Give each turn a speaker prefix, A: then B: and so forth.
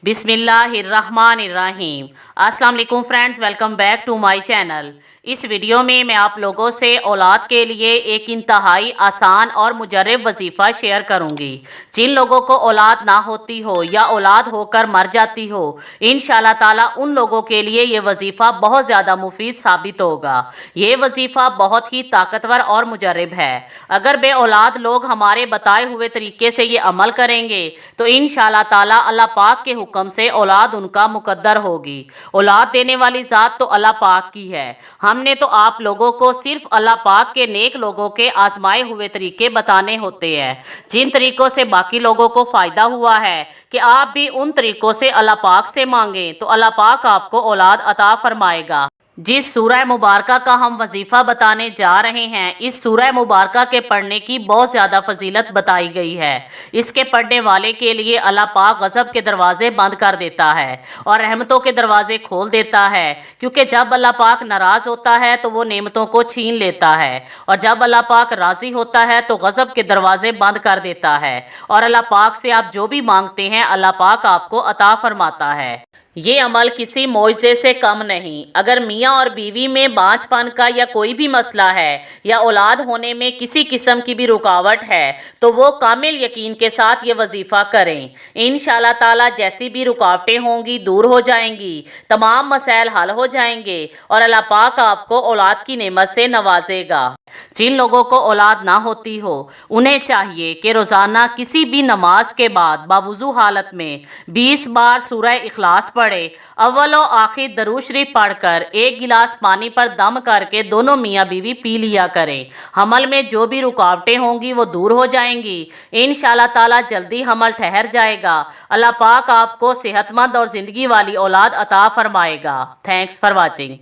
A: बिस्मिल्लाहिर्रहमानिर्रहीम। अस्सलाम वालेकुम friends, welcome back to my channel. इस वीडियो में मैं आप लोगों से औलाद के लिए एक इंतहाई आसान और मुजर्रब वजीफ़ा शेयर करूंगी। जिन लोगों को औलाद ना होती हो या औलाद होकर मर जाती हो, इंशाअल्लाह ताला उन लोगों के लिए ये वजीफ़ा बहुत ज़्यादा मुफीद साबित होगा। ये वजीफ़ा बहुत ही ताकतवर और मुजर्रब है। अगर बे औलाद लोग हमारे बताए हुए तरीके से ये अमल करेंगे तो इंशाअल्लाह ताला अल्लाह पाक के हुक्म से औलाद उनका मुकद्दर होगी। औलाद देने वाली ज़ात तो अल्लाह पाक की है। हमने तो आप लोगों को सिर्फ अल्लाह पाक के नेक लोगों के आजमाए हुए तरीके बताने होते हैं। जिन तरीकों से बाकी लोगों को फ़ायदा हुआ है कि आप भी उन तरीकों से अल्लाह पाक से मांगें तो अल्लाह पाक आपको औलाद अता फरमाएगा। जिस सूरह मुबारका का हम वजीफ़ा बताने जा रहे हैं, इस सूरह मुबारका के पढ़ने की बहुत ज़्यादा फजीलत बताई गई है। इसके पढ़ने वाले के लिए अल्लाह पाक गज़ब के दरवाज़े बंद कर देता है और रहमतों के दरवाज़े खोल देता है, क्योंकि जब अल्लाह पाक नाराज़ होता है तो वो नेमतों को छीन लेता है और जब अल्लाह पाक राज़ी होता है तो गज़ब के दरवाज़े बंद कर देता है और अल्लाह पाक से आप जो भी मांगते हैं अल्लाह पाक आपको अता फरमाता है। ये अमल किसी मोइज़े से कम नहीं। अगर मियाँ और बीवी में बाँझपन का या कोई भी मसला है या औलाद होने में किसी किस्म की भी रुकावट है तो वो कामिल यकीन के साथ ये वजीफ़ा करें। इंशाअल्लाह ताला जैसी भी रुकावटें होंगी दूर हो जाएंगी, तमाम मसाइल हल हो जाएंगे और अल्लाह पाक आपको औलाद की नेमत से नवाजेगा। जिन लोगों को औलाद ना होती हो उन्हें चाहिए कि रोज़ाना किसी भी नमाज के बाद बावुज़ू हालत में 20 बार सूरह इखलास पढ़े। अव्वल और आखिर दरूद शरीफ पढ़कर एक गिलास पानी पर दम करके दोनों मियाँ बीवी पी लिया करें। हमल में जो भी रुकावटें होंगी वो दूर हो जाएंगी। इंशाअल्लाह ताला जल्दी हमल ठहर जाएगा। अल्लाह पाक आपको सेहतमंद और ज़िंदगी वाली औलाद अता फरमाएगा। Thanks for watching.